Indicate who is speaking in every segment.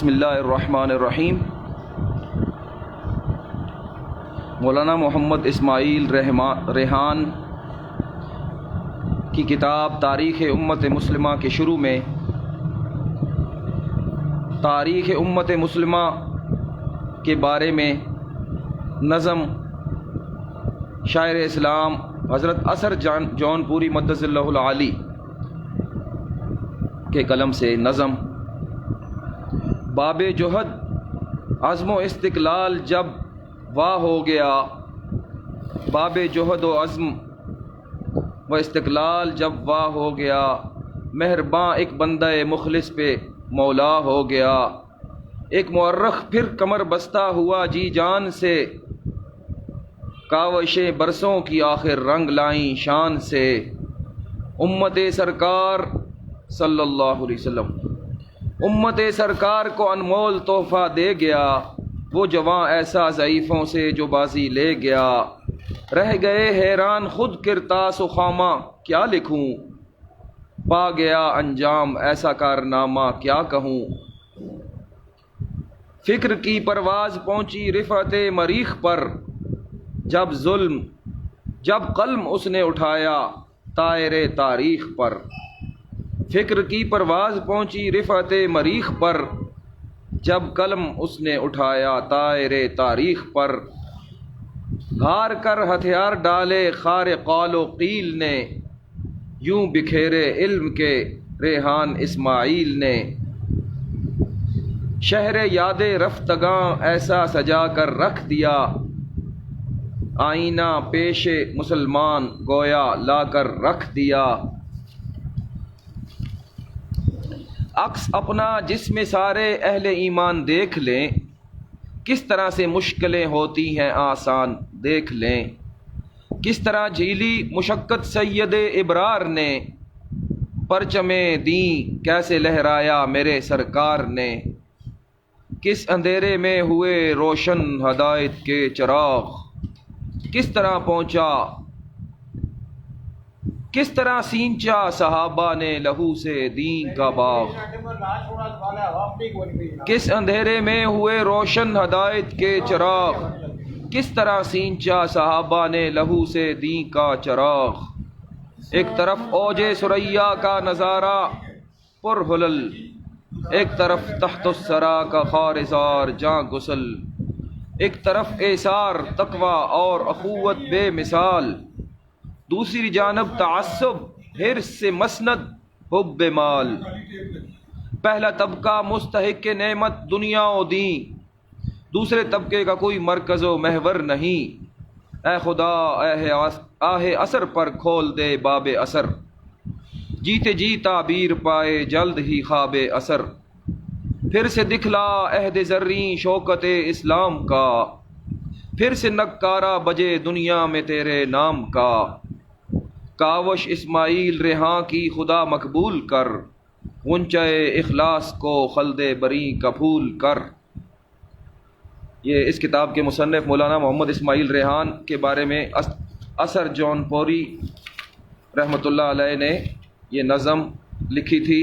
Speaker 1: بسم اللہ الرحمن الرحیم۔ مولانا محمد اسماعیل ریحان کی کتاب تاریخ امت مسلمہ کے شروع میں تاریخ امت مسلمہ کے بارے میں نظم شاعر اسلام حضرت اثر جونپوری مدث اللہ العالی کے قلم سے نظم۔ باب جوہد عزم و استقلال جب واہ ہو گیا، باب جوہد و عزم و استقلال جب واہ ہو گیا، مہرباں ایک بندہ مخلص پہ مولا ہو گیا۔ ایک مورخ پھر کمر بستہ ہوا جی جان سے، کاوشیں برسوں کی آخر رنگ لائیں شان سے۔ امت سرکار صلی اللہ علیہ وسلم امت سرکار کو انمول تحفہ دے گیا، وہ جواں ایسا ضعیفوں سے جو بازی لے گیا۔ رہ گئے حیران خود کرتاس و خامہ کیا لکھوں، پا گیا انجام ایسا کارنامہ کیا کہوں۔ فکر کی پرواز پہنچی رفعت مریخ پر، جب قلم اس نے اٹھایا طائر تاریخ پر۔ فکر کی پرواز پہنچی رفعت مریخ پر، جب قلم اس نے اٹھایا طائر تاریخ پر۔ گھار کر ہتھیار ڈالے خار قال و قیل نے، یوں بکھیرے علم کے ریحان اسماعیل نے۔ شہر یاد رفتگاں ایسا سجا کر رکھ دیا، آئینہ پیش مسلمان گویا لا کر رکھ دیا۔ عکس اپنا جس میں سارے اہل ایمان دیکھ لیں، کس طرح سے مشکلیں ہوتی ہیں آسان دیکھ لیں۔ کس طرح جھیلی مشقت سید ابرار نے، پرچم دین کیسے لہرایا میرے سرکار نے۔ کس اندھیرے میں ہوئے روشن ہدایت کے چراغ، کس طرح پہنچا کس طرح سینچا صحابہ نے لہو سے دین کا باغ۔ کس اندھیرے میں ہوئے روشن ہدایت کے چراغ، کس طرح سینچا صحابہ نے لہو سے دین کا چراغ۔ ایک طرف اوج ثریا کا نظارہ پر حلل، ایک طرف تحت الثری کا خارزار جاں غسل۔ ایک طرف ایثار تقوی اور اخوت بے مثال، دوسری جانب تعصب حرص سے مسند حب مال۔ پہلا طبقہ مستحق نعمت دنیا و دین، دوسرے طبقے کا کوئی مرکز و محور نہیں۔ اے خدا آہ اثر پر کھول دے باب اثر، جیتے جی تعبیر پائے جلد ہی خواب اثر۔ پھر سے دکھلا عہد زریں شوکت اسلام کا، پھر سے نکارہ بجے دنیا میں تیرے نام کا۔ کاوش اسماعیل ریحاں کی خدا مقبول کر، غنچۂ اخلاص کو خلد بری کا پھول کر۔ یہ اس کتاب کے مصنف مولانا محمد اسماعیل ریحان کے بارے میں اثر جونپوری رحمۃ اللہ علیہ نے یہ نظم لکھی تھی۔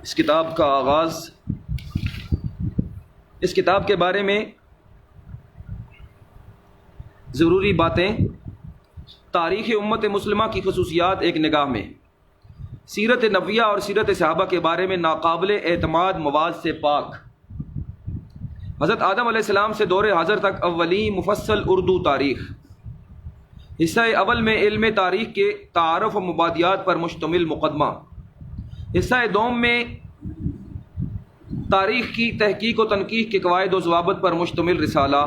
Speaker 1: اس کتاب کا آغاز، اس کتاب کے بارے میں ضروری باتیں، تاریخ امت مسلمہ کی خصوصیات ایک نگاہ میں، سیرت نبویہ اور سیرت صحابہ کے بارے میں ناقابل اعتماد مواد سے پاک، حضرت آدم علیہ السلام سے دور حاضر تک اولین مفصل اردو تاریخ۔ حصہ اول میں علم تاریخ کے تعارف و مبادیات پر مشتمل مقدمہ، حصہ دوم میں تاریخ کی تحقیق و تنقیح کے قواعد و ضوابط پر مشتمل رسالہ،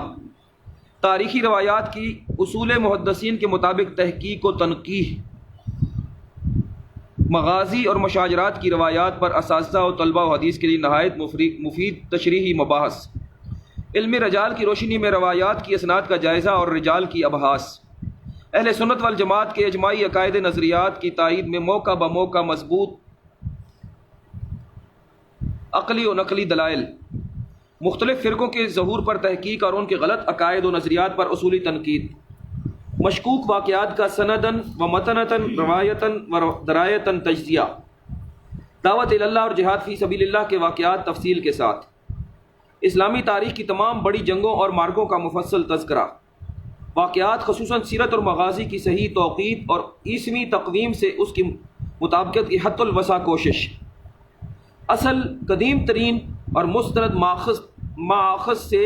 Speaker 1: تاریخی روایات کی اصول محدثین کے مطابق تحقیق و تنقیح، مغازی اور مشاجرات کی روایات پر اساتذہ و طلبہ و حدیث کے لیے نہایت مفید تشریحی مباحث، علم رجال کی روشنی میں روایات کی اسناد کا جائزہ اور رجال کی ابحاث، اہل سنت والجماعت کے اجماعی عقائد نظریات کی تائید میں موقع بموقع مضبوط عقلی و نقلی دلائل، مختلف فرقوں کے ظہور پر تحقیق اور ان کے غلط عقائد و نظریات پر اصولی تنقید، مشکوک واقعات کا سندن و متنتاً روایتاً و درایتاً تجزیہ، دعوت اللہ اور جہاد فی سبیل اللہ کے واقعات تفصیل کے ساتھ، اسلامی تاریخ کی تمام بڑی جنگوں اور مارکوں کا مفصل تذکرہ، واقعات خصوصاً سیرت اور مغازی کی صحیح توقیت اور عیسوی تقویم سے اس کی مطابقت کی حد الوسع کوشش، اصل قدیم ترین اور مستند ماخذ سے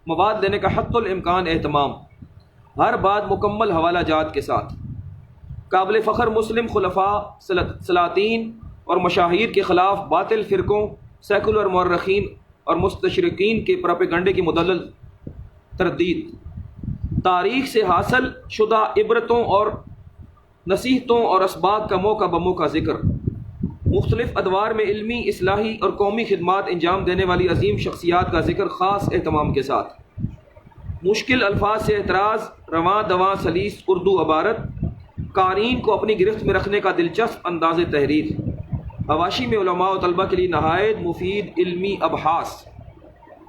Speaker 1: مواد لینے کا حد الامکان اہتمام، ہر بات مکمل حوالہ جات کے ساتھ، قابل فخر مسلم خلفاء، سلاطین اور مشاہیر کے خلاف باطل فرقوں، سیکولر مورخین اور مستشرقین کے پروپیگنڈے کی مدلل تردید، تاریخ سے حاصل شدہ عبرتوں اور نصیحتوں اور اسباق کا موقع بموقع ذکر، مختلف ادوار میں علمی، اصلاحی اور قومی خدمات انجام دینے والی عظیم شخصیات کا ذکر خاص اہتمام کے ساتھ، مشکل الفاظ سے اعتراض، رواں دواں سلیس اردو عبارت، قارئین کو اپنی گرفت میں رکھنے کا دلچسپ انداز تحریر، حواشی میں علماء و طلبہ کے لیے نہایت مفید علمی ابحاث۔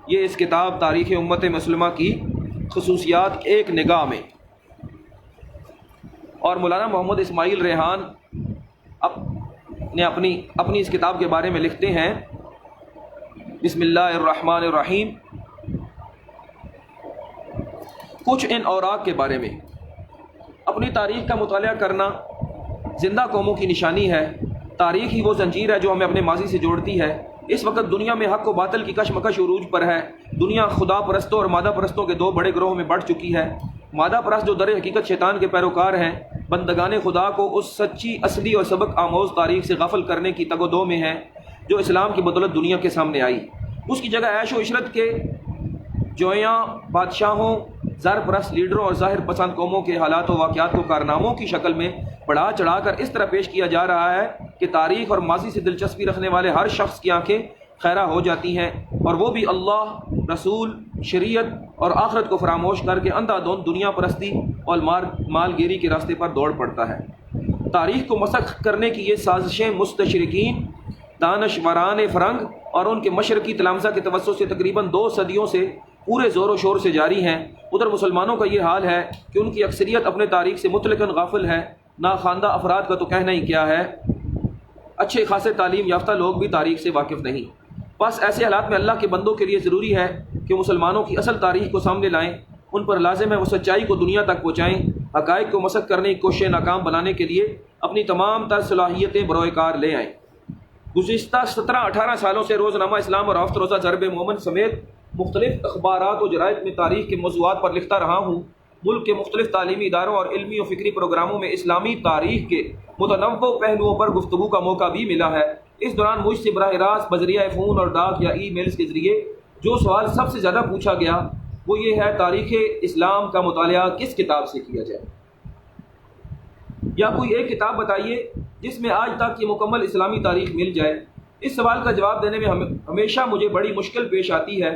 Speaker 1: یہ اس کتاب تاریخ امت مسلمہ کی خصوصیات ایک نگاہ میں۔ اور مولانا محمد اسماعیل ریحان نے اپنی اس کتاب کے بارے میں لکھتے ہیں، بسم اللہ الرحمن الرحیم، کچھ ان اوراق کے بارے میں۔ اپنی تاریخ کا مطالعہ کرنا زندہ قوموں کی نشانی ہے۔ تاریخ ہی وہ زنجیر ہے جو ہمیں اپنے ماضی سے جوڑتی ہے۔ اس وقت دنیا میں حق و باطل کی کشمکش عروج پر ہے۔ دنیا خدا پرستوں اور مادہ پرستوں کے دو بڑے گروہ میں بڑھ چکی ہے۔ مادہ پرست جو در حقیقت شیطان کے پیروکار ہیں، بندگان خدا کو اس سچی، اصلی اور سبق آموز تاریخ سے غافل کرنے کی تگ و دو میں ہیں جو اسلام کی بدولت دنیا کے سامنے آئی۔ اس کی جگہ عیش و عشرت کے جویاں بادشاہوں، زر پرست لیڈروں اور ظاہر پسند قوموں کے حالات و واقعات کو کارناموں کی شکل میں بڑھا چڑھا کر اس طرح پیش کیا جا رہا ہے کہ تاریخ اور ماضی سے دلچسپی رکھنے والے ہر شخص کی آنکھیں خیرہ ہو جاتی ہیں، اور وہ بھی اللہ، رسول، شریعت اور آخرت کو فراموش کر کے اندھا دھند دنیا پرستی اور مال گیری کے راستے پر دوڑ پڑتا ہے۔ تاریخ کو مسخ کرنے کی یہ سازشیں مستشرقین، دانشوران فرنگ اور ان کے مشرقی تلامذہ کے توسط سے تقریباً 2 صدیوں سے پورے زور و شور سے جاری ہیں۔ ادھر مسلمانوں کا یہ حال ہے کہ ان کی اکثریت اپنے تاریخ سے مطلقاً غافل ہے۔ ناخواندہ افراد کا تو کہنا ہی کیا ہے، اچھے خاصے تعلیم یافتہ لوگ بھی تاریخ سے واقف نہیں۔ بس ایسے حالات میں اللہ کے بندوں کے لیے ضروری ہے کہ مسلمانوں کی اصل تاریخ کو سامنے لائیں، ان پر لازم ہے وہ سچائی کو دنیا تک پہنچائیں، حقائق کو مسخ کرنے کی کوششیں ناکام بنانے کے لیے اپنی تمام تر صلاحیتیں بروئے کار لے آئیں۔ گزشتہ 17-18 سالوں سے روزنامہ اسلام اور ہفت روزہ ضرب مومن سمیت مختلف اخبارات و جرائد میں تاریخ کے موضوعات پر لکھتا رہا ہوں۔ ملک کے مختلف تعلیمی اداروں اور علمی و فکری پروگراموں میں اسلامی تاریخ کے متنوع پہلوؤں پر گفتگو کا موقع بھی ملا ہے۔ اس دوران مجھ سے براہ راست بذریعہ فون اور ڈاک یا ای میلز کے ذریعے جو سوال سب سے زیادہ پوچھا گیا وہ یہ ہے، تاریخ اسلام کا مطالعہ کس کتاب سے کیا جائے، یا کوئی ایک کتاب بتائیے جس میں آج تک یہ مکمل اسلامی تاریخ مل جائے۔ اس سوال کا جواب دینے میں ہمیشہ مجھے بڑی مشکل پیش آتی ہے۔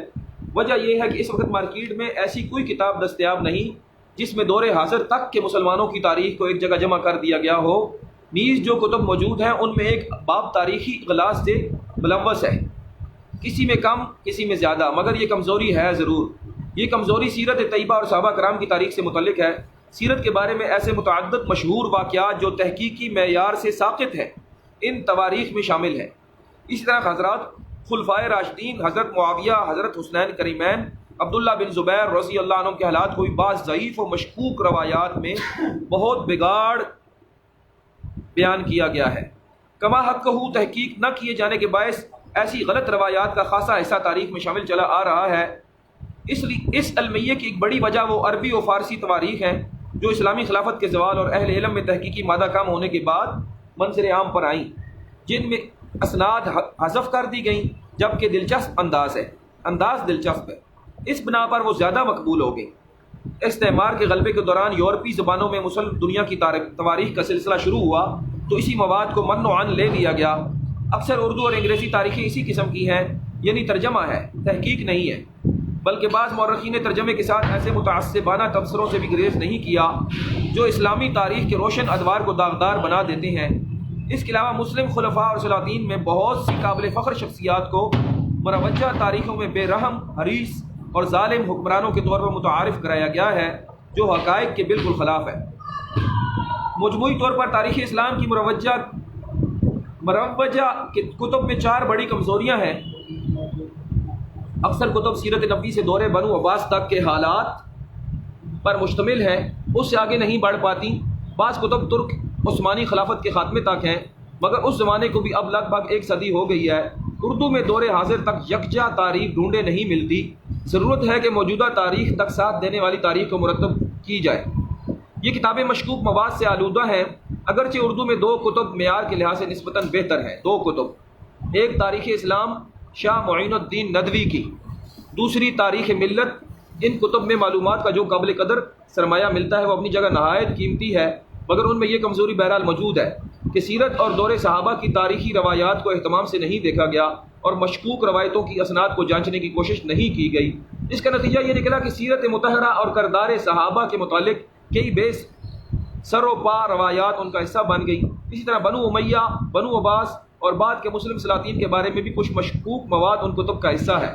Speaker 1: وجہ یہ ہے کہ اس وقت مارکیٹ میں ایسی کوئی کتاب دستیاب نہیں جس میں دور حاضر تک کے مسلمانوں کی تاریخ کو ایک جگہ جمع کر دیا گیا ہو۔ نیز جو کتب موجود ہیں ان میں ایک باب تاریخی اغلاظ سے ملوث ہے، کسی میں کم کسی میں زیادہ، مگر یہ کمزوری ہے ضرور۔ یہ کمزوری سیرت طیبہ اور صحابہ کرام کی تاریخ سے متعلق ہے۔ سیرت کے بارے میں ایسے متعدد مشہور واقعات جو تحقیقی معیار سے ساقط ہیں ان تواریخ میں شامل ہیں۔ اسی طرح حضرات خلفائے راشدین، حضرت معاویہ، حضرت حسنین کریمین، عبداللہ بن زبیر رضی اللہ عنہ کے حالات کو بھی بعض ضعیف و مشکوک روایات میں بہت بگاڑ بیان کیا گیا ہے۔ کما حق تحقیق نہ کیے جانے کے باعث ایسی غلط روایات کا خاصا حصہ تاریخ میں شامل چلا آ رہا ہے۔ اس المیہ کی ایک بڑی وجہ وہ عربی و فارسی تواریخ ہیں جو اسلامی خلافت کے زوال اور اہل علم میں تحقیقی مادہ کم ہونے کے بعد منظر عام پر آئیں، جن میں اسناد حذف کر دی گئیں، جبکہ انداز دلچسپ ہے۔ اس بنا پر وہ زیادہ مقبول ہو گئیں۔ استعمار کے غلبے کے دوران یورپی زبانوں میں مسلم دنیا کی تواریخ کا سلسلہ شروع ہوا تو اسی مواد کو من و عن لے لیا گیا۔ اکثر اردو اور انگریزی تاریخیں اسی قسم کی ہیں، یعنی ترجمہ ہے، تحقیق نہیں ہے، بلکہ بعض مورخین نے ترجمے کے ساتھ ایسے متعصبانہ تبصروں سے بھی گریز نہیں کیا جو اسلامی تاریخ کے روشن ادوار کو داغدار بنا دیتے ہیں۔ اس کے علاوہ مسلم خلفاء اور سلاطین میں بہت سی قابل فخر شخصیات کو مروجہ تاریخوں میں بے رحم، حریص اور ظالم حکمرانوں کے طور پر متعارف کرایا گیا ہے جو حقائق کے بالکل خلاف ہے۔ مجموعی طور پر تاریخ اسلام کی مروجہ کتب میں 4 بڑی کمزوریاں ہیں۔ اکثر کتب سیرت نبوی سے دور بنو عباس تک کے حالات پر مشتمل ہے، اس سے آگے نہیں بڑھ پاتی۔ بعض کتب ترک عثمانی خلافت کے خاتمے تک ہیں، مگر اس زمانے کو بھی اب لگ بھگ 1 صدی ہو گئی ہے۔ اردو میں دور حاضر تک یکجا تاریخ ڈھونڈے نہیں ملتی۔ ضرورت ہے کہ موجودہ تاریخ تک ساتھ دینے والی تاریخ کو مرتب کی جائے۔ یہ کتابیں مشکوک مواد سے آلودہ ہیں، اگرچہ اردو میں 2 کتب معیار کے لحاظ سے نسبتاً بہتر ہیں۔ 2 کتب، ایک تاریخ اسلام شاہ معین الدین ندوی کی، دوسری تاریخ ملت۔ ان کتب میں معلومات کا جو قابل قدر سرمایہ ملتا ہے وہ اپنی جگہ نہایت قیمتی ہے، مگر ان میں یہ کمزوری بہرحال موجود ہے کہ سیرت اور دور صحابہ کی تاریخی روایات کو اہتمام سے نہیں دیکھا گیا اور مشکوک روایتوں کی اسناد کو جانچنے کی کوشش نہیں کی گئی۔ اس کا نتیجہ یہ نکلا کہ سیرت مطہرہ اور کردار صحابہ کے متعلق کئی بے سر و پا روایات ان کا حصہ بن گئی۔ اسی طرح بنو امیہ، بنو عباس اور بعد کے مسلم سلاطین کے بارے میں بھی کچھ مشکوک مواد ان کتب کا حصہ ہے۔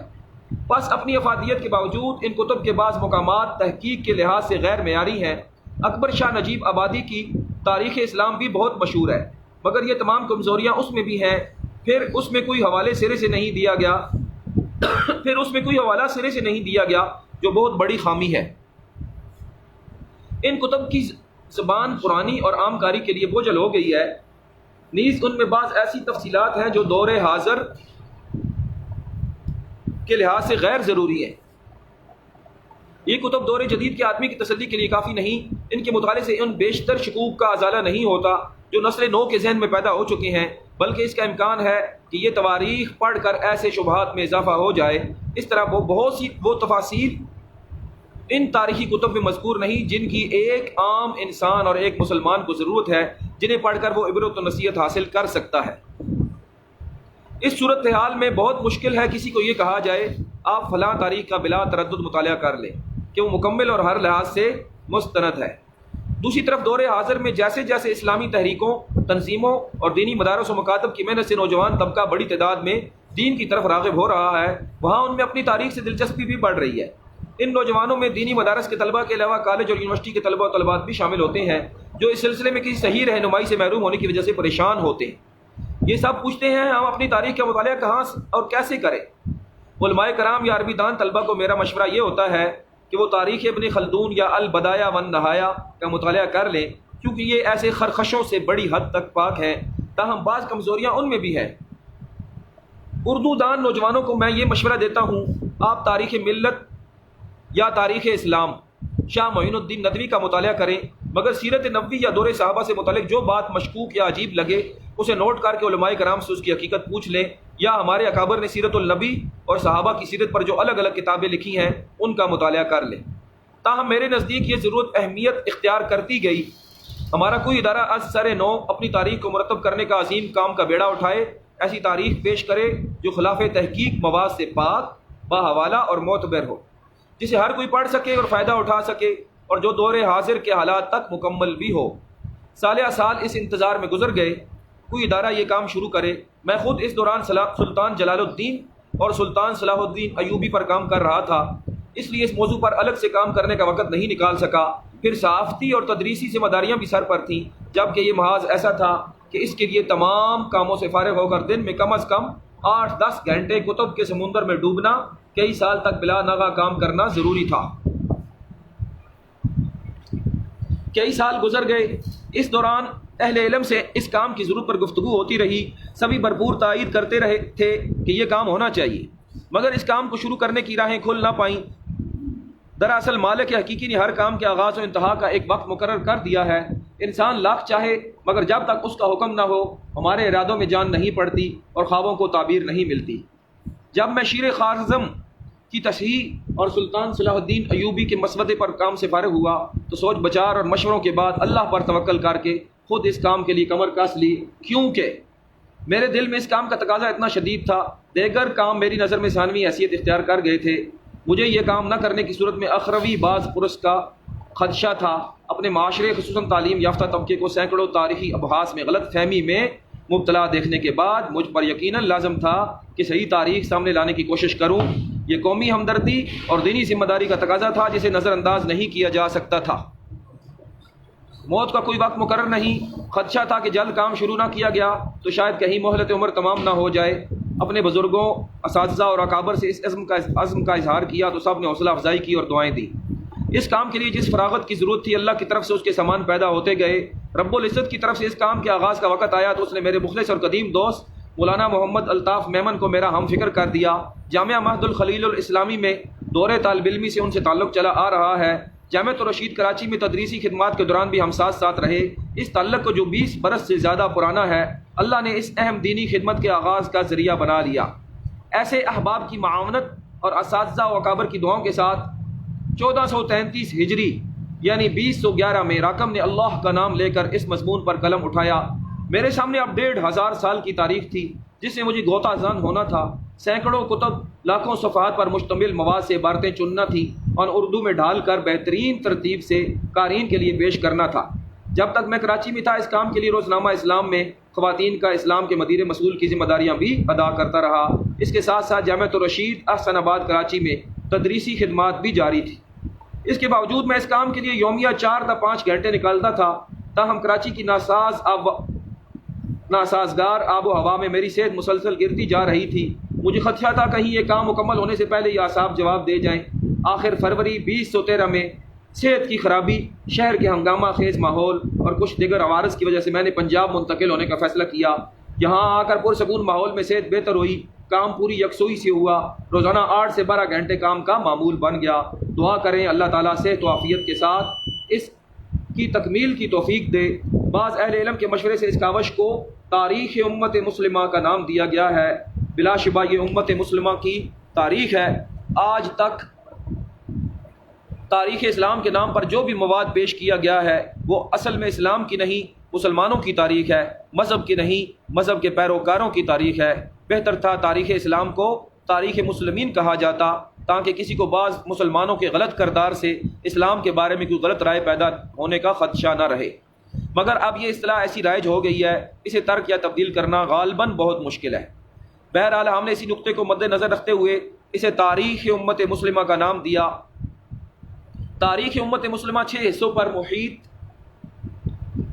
Speaker 1: بس اپنی افادیت کے باوجود ان کتب کے بعض مقامات تحقیق کے لحاظ سے غیر معیاری ہیں۔ اکبر شاہ نجیب آبادی کی تاریخ اسلام بھی بہت مشہور ہے، مگر یہ تمام کمزوریاں اس میں بھی ہیں۔ پھر اس میں کوئی حوالہ سرے سے نہیں دیا گیا جو بہت بڑی خامی ہے۔ ان کتب کی زبان پرانی اور عام کاری کے لیے بوجھل ہو گئی ہے، نیز ان میں بعض ایسی تفصیلات ہیں جو دور حاضر کے لحاظ سے غیر ضروری ہیں۔ یہ کتب دور جدید کے آدمی کی تسلی کے لیے کافی نہیں۔ ان کے مطالعے سے ان بیشتر شکوک کا ازالہ نہیں ہوتا جو نسل نو کے ذہن میں پیدا ہو چکے ہیں، بلکہ اس کا امکان ہے کہ یہ تواریخ پڑھ کر ایسے شبہات میں اضافہ ہو جائے۔ اس طرح وہ تفاصیل ان تاریخی کتب میں مذکور نہیں جن کی ایک عام انسان اور ایک مسلمان کو ضرورت ہے، جنہیں پڑھ کر وہ عبرت و نصیحت حاصل کر سکتا ہے۔ اس صورتحال میں بہت مشکل ہے کسی کو یہ کہا جائے آپ فلاں تاریخ کا بلا تردد مطالعہ کر لیں کہ وہ مکمل اور ہر لحاظ سے مستند ہے۔ دوسری طرف دور حاضر میں جیسے جیسے اسلامی تحریکوں، تنظیموں اور دینی مدارس و مکاتب کی محنت سے نوجوان طبقہ بڑی تعداد میں دین کی طرف راغب ہو رہا ہے، وہاں ان میں اپنی تاریخ سے دلچسپی بھی بڑھ رہی ہے۔ ان نوجوانوں میں دینی مدارس کے طلبہ کے علاوہ کالج اور یونیورسٹی کے طلبہ و طالبات بھی شامل ہوتے ہیں جو اس سلسلے میں کسی صحیح رہنمائی سے محروم ہونے کی وجہ سے پریشان ہوتے ہیں۔ یہ سب پوچھتے ہیں ہم اپنی تاریخ کا مطالعہ کہاں اور کیسے کریں؟ علماء کرام یا عربی دان طلبہ کو میرا مشورہ یہ ہوتا ہے کہ وہ تاریخ ابن خلدون یا البدایہ والنہایہ کا مطالعہ کر لیں، کیونکہ یہ ایسے خرخشوں سے بڑی حد تک پاک ہے، تاہم بعض کمزوریاں ان میں بھی ہیں۔ اردو دان نوجوانوں کو میں یہ مشورہ دیتا ہوں آپ تاریخ ملت یا تاریخ اسلام شاہ معین الدین ندوی کا مطالعہ کریں، مگر سیرت نبوی یا دور صحابہ سے متعلق جو بات مشکوک یا عجیب لگے اسے نوٹ کر کے علماء کرام سے اس کی حقیقت پوچھ لیں، یا ہمارے اکابر نے سیرت النبی اور صحابہ کی سیرت پر جو الگ الگ کتابیں لکھی ہیں ان کا مطالعہ کر لیں۔ تاہم میرے نزدیک یہ ضرورت اہمیت اختیار کرتی گئی، ہمارا کوئی ادارہ از سر نو اپنی تاریخ کو مرتب کرنے کا عظیم کام کا بیڑا اٹھائے، ایسی تاریخ پیش کرے جو خلاف تحقیق مواد سے پاک، باحوالہ اور معتبر ہو، جسے ہر کوئی پڑھ سکے اور فائدہ اٹھا سکے، اور جو دور حاضر کے حالات تک مکمل بھی ہو۔ سالیہ سال اس انتظار میں گزر گئے، کوئی ادارہ یہ کام شروع کرے۔ میں خود اس دوران سلطان جلال الدین اور سلطان صلاح الدین ایوبی پر کام کر رہا تھا، اس لیے اس موضوع پر الگ سے کام کرنے کا وقت نہیں نکال سکا۔ پھر صحافتی اور تدریسی ذمہ داریاں بھی سر پر تھیں، جبکہ یہ محاذ ایسا تھا کہ اس کے لیے تمام کاموں سے فارغ ہو کر دن میں کم از کم 8-10 گھنٹے کتب کے سمندر میں ڈوبنا، کئی سال تک بلا ناغہ کام کرنا ضروری تھا۔ کئی سال گزر گئے، اس دوران اہل علم سے اس کام کی ضرورت پر گفتگو ہوتی رہی، سبھی بھرپور تائید کرتے رہے تھے کہ یہ کام ہونا چاہیے، مگر اس کام کو شروع کرنے کی راہیں کھل نہ پائیں۔ دراصل مالک حقیقی نے ہر کام کے آغاز و انتہا کا ایک وقت مقرر کر دیا ہے۔ انسان لاکھ چاہے مگر جب تک اس کا حکم نہ ہو ہمارے ارادوں میں جان نہیں پڑتی اور خوابوں کو تعبیر نہیں ملتی۔ جب میں شیر خوارزم کی تصحیح اور سلطان صلاح الدین ایوبی کے مسودے پر کام سے فارغ ہوا تو سوچ بچار اور مشوروں کے بعد اللہ پر توکل کر کے خود اس کام کے لیے کمر کس لی، کیونکہ میرے دل میں اس کام کا تقاضا اتنا شدید تھا، دیگر کام میری نظر میں ثانوی حیثیت اختیار کر گئے تھے۔ مجھے یہ کام نہ کرنے کی صورت میں اخروی باز پرس کا خدشہ تھا، اپنے معاشرے خصوصاً تعلیم یافتہ طبقے کو سینکڑوں تاریخی ابحاث میں غلط فہمی میں مبتلا دیکھنے کے بعد مجھ پر یقیناً لازم تھا کہ صحیح تاریخ سامنے لانے کی کوشش کروں۔ یہ قومی ہمدردی اور دینی ذمہ داری کا تقاضا تھا جسے نظر انداز نہیں کیا جا سکتا تھا۔ موت کا کوئی وقت مقرر نہیں، خدشہ تھا کہ جلد کام شروع نہ کیا گیا تو شاید کہیں مہلت عمر تمام نہ ہو جائے۔ اپنے بزرگوں، اساتذہ اور اکابر سے اس عزم کا اظہار کیا تو سب نے حوصلہ افزائی کی اور دعائیں دی۔ اس کام کے لیے جس فراغت کی ضرورت تھی اللہ کی طرف سے اس کے سامان پیدا ہوتے گئے۔ رب العزت کی طرف سے اس کام کے آغاز کا وقت آیا تو اس نے میرے مخلص اور قدیم دوست مولانا محمد الطاف میمن کو میرا ہم فکر کر دیا۔ جامعہ مہد الخلیل الاسلامی میں دورے طالب علمی سے ان سے تعلق چلا آ رہا ہے۔ جامعۃ الرشید کراچی میں تدریسی خدمات کے دوران بھی ہم ساتھ رہے۔ اس تعلق کو جو 20 برس سے زیادہ پرانا ہے، اللہ نے اس اہم دینی خدمت کے آغاز کا ذریعہ بنا لیا۔ ایسے احباب کی معاونت اور اساتذہ و اکابر کی دعاؤں کے ساتھ 1433 ہجری یعنی 2011 میں راکم نے اللہ کا نام لے کر اس مضمون پر قلم اٹھایا۔ میرے سامنے اب 1500 سال کی تاریخ تھی جس میں مجھے غوطہ زن ہونا تھا۔ سینکڑوں کتب، لاکھوں صفحات پر مشتمل مواد سے عبارتیں چننا تھیں اور اردو میں ڈھال کر بہترین ترتیب سے قارئین کے لیے پیش کرنا تھا۔ جب تک میں کراچی میں تھا اس کام کے لیے روزنامہ اسلام میں خواتین کا اسلام کے مدیر مسئول کی ذمہ داریاں بھی ادا کرتا رہا۔ اس کے ساتھ ساتھ جامعۃ الرشید احسن آباد کراچی میں تدریسی خدمات بھی جاری تھی۔ اس کے باوجود میں اس کام کے لیے یومیہ 4 تا 5 گھنٹے نکالتا تھا۔ تاہم کراچی کی ناسازگار آب و ہوا میں میری صحت مسلسل گرتی جا رہی تھی۔ مجھے خدشہ تھا کہیں یہ کام مکمل ہونے سے پہلے یہ اعصاب جواب دے جائیں۔ آخر فروری 2013 میں صحت کی خرابی، شہر کے ہنگامہ خیز ماحول اور کچھ دیگر عوارض کی وجہ سے میں نے پنجاب منتقل ہونے کا فیصلہ کیا۔ یہاں آ کر پرسکون ماحول میں صحت بہتر ہوئی، کام پوری یکسوئی سے ہوا، روزانہ 8 سے 12 گھنٹے کام کا معمول بن گیا۔ دعا کریں اللہ تعالیٰ صحت و عافیت کے ساتھ اس کی تکمیل کی توفیق دے۔ بعض اہل علم کے مشورے سے اس کاوش کو تاریخ امت مسلمہ کا نام دیا گیا ہے۔ بلا شبہ یہ امت مسلمہ کی تاریخ ہے۔ آج تک تاریخ اسلام کے نام پر جو بھی مواد پیش کیا گیا ہے وہ اصل میں اسلام کی نہیں، مسلمانوں کی تاریخ ہے، مذہب کی نہیں، مذہب کے پیروکاروں کی تاریخ ہے۔ بہتر تھا تاریخ اسلام کو تاریخ مسلمین کہا جاتا تاکہ کسی کو بعض مسلمانوں کے غلط کردار سے اسلام کے بارے میں کوئی غلط رائے پیدا ہونے کا خدشہ نہ رہے۔ مگر اب یہ اصطلاح ایسی رائج ہو گئی ہے، اسے ترک یا تبدیل کرنا غالباً بہت مشکل ہے۔ بہرحال ہم نے اسی نقطے کو مد نظر رکھتے ہوئے اسے تاریخ امت مسلمہ کا نام دیا۔ تاریخ امت مسلمہ 6 حصوں پر محیط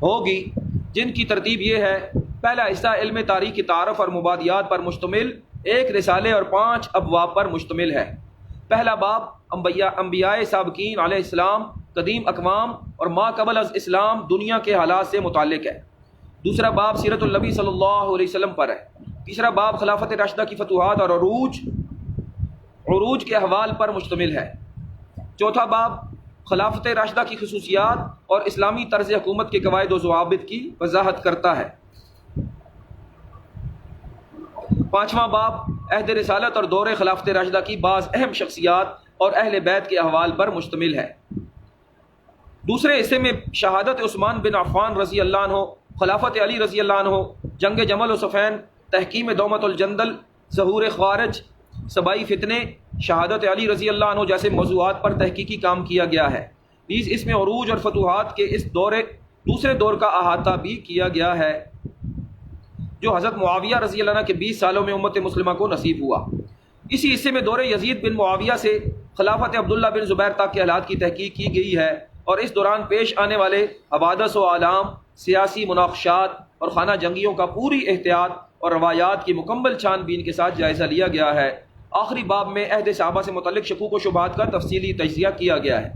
Speaker 1: ہوگی جن کی ترتیب یہ ہے۔ پہلا حصہ علم تاریخ کی تعارف اور مبادیات پر مشتمل 1 رسالے اور 5 ابواب پر مشتمل ہے۔ پہلا باب انبیاء سابقین علیہ السلام، قدیم اقوام اور ما قبل از اسلام دنیا کے حالات سے متعلق ہے۔ دوسرا باب سیرت النبی صلی اللہ علیہ وسلم پر ہے۔ تیسرا باب خلافت راشدہ کی فتوحات اور عروج کے احوال پر مشتمل ہے۔ چوتھا باب خلافت راشدہ کی خصوصیات اور اسلامی طرز حکومت کے قواعد و ضوابط کی وضاحت کرتا ہے۔ پانچواں باب عہد رسالت اور دور خلافت راشدہ کی بعض اہم شخصیات اور اہل بیت کے احوال پر مشتمل ہے۔ دوسرے حصے میں شہادت عثمان بن عفان رضی اللہ عنہ، خلافت علی رضی اللہ عنہ، جنگ جمل و صفین، تحکیم دومت الجندل، ظہور خوارج، سبائی فتنے، شہادت علی رضی اللہ عنہ جیسے موضوعات پر تحقیقی کام کیا گیا ہے۔ نیز اس میں عروج اور فتوحات کے اس دوسرے دور کا احاطہ بھی کیا گیا ہے جو حضرت معاویہ رضی اللہ عنہ کے 20 سالوں میں امت مسلمہ کو نصیب ہوا۔ اسی حصے میں دور یزید بن معاویہ سے خلافت عبداللہ بن زبیر تک کے حالات کی تحقیق کی گئی ہے اور اس دوران پیش آنے والے حوادث و اعلام، سیاسی مناقشات اور خانہ جنگیوں کا پوری احتیاط اور روایات کی مکمل چھان بین کے ساتھ جائزہ لیا گیا ہے۔ آخری باب میں عہد صحابہ سے متعلق شکوک و شبہات کا تفصیلی تجزیہ کیا گیا ہے۔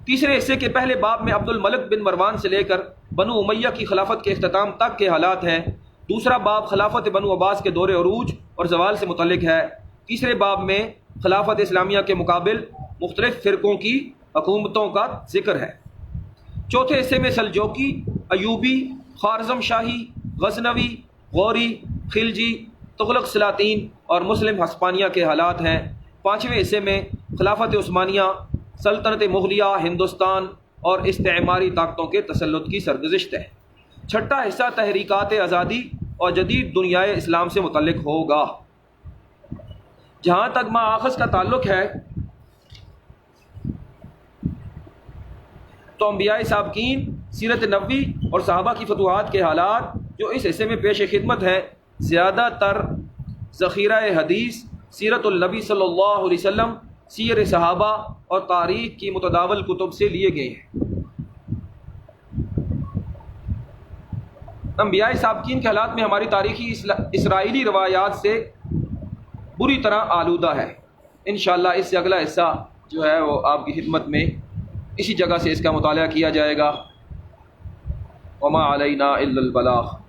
Speaker 1: تیسرے حصے کے پہلے باب میں عبد الملک بن مروان سے لے کر بنو امیہ کی خلافت کے اختتام تک کے حالات ہیں۔ دوسرا باب خلافت بنو عباس کے دور عروج اور زوال سے متعلق ہے۔ تیسرے باب میں خلافت اسلامیہ کے مقابل مختلف فرقوں کی حکومتوں کا ذکر ہے۔ چوتھے حصے میں سلجوقی، ایوبی، خوارزم شاہی، غزنوی، غوری، خلجی، تغلق سلاطین اور مسلم ہسپانیہ کے حالات ہیں۔ پانچویں حصے میں خلافت عثمانیہ، سلطنت مغلیہ، ہندوستان اور استعماری طاقتوں کے تسلط کی سرگزشت ہے۔ چھٹا حصہ تحریکات آزادی اور جدید دنیائے اسلام سے متعلق ہوگا۔ جہاں تک ماخذ کا تعلق ہے تو انبیاء سابقین، سیرت نبوی اور صحابہ کی فتوحات کے حالات جو اس حصے میں پیش خدمت ہے زیادہ تر ذخیرہ حدیث سیرت النبی صلی اللہ علیہ وسلم، سیر صحابہ اور تاریخ کی متداول کتب سے لیے گئے ہیں۔ انبیاء سابقین کے حالات میں ہماری تاریخی اسرائیلی روایات سے بری طرح آلودہ ہے۔ انشاءاللہ اس سے اگلا حصہ جو ہے وہ آپ کی خدمت میں اسی جگہ سے اس کا مطالعہ کیا جائے گا۔ وما علینا الا البلاغ۔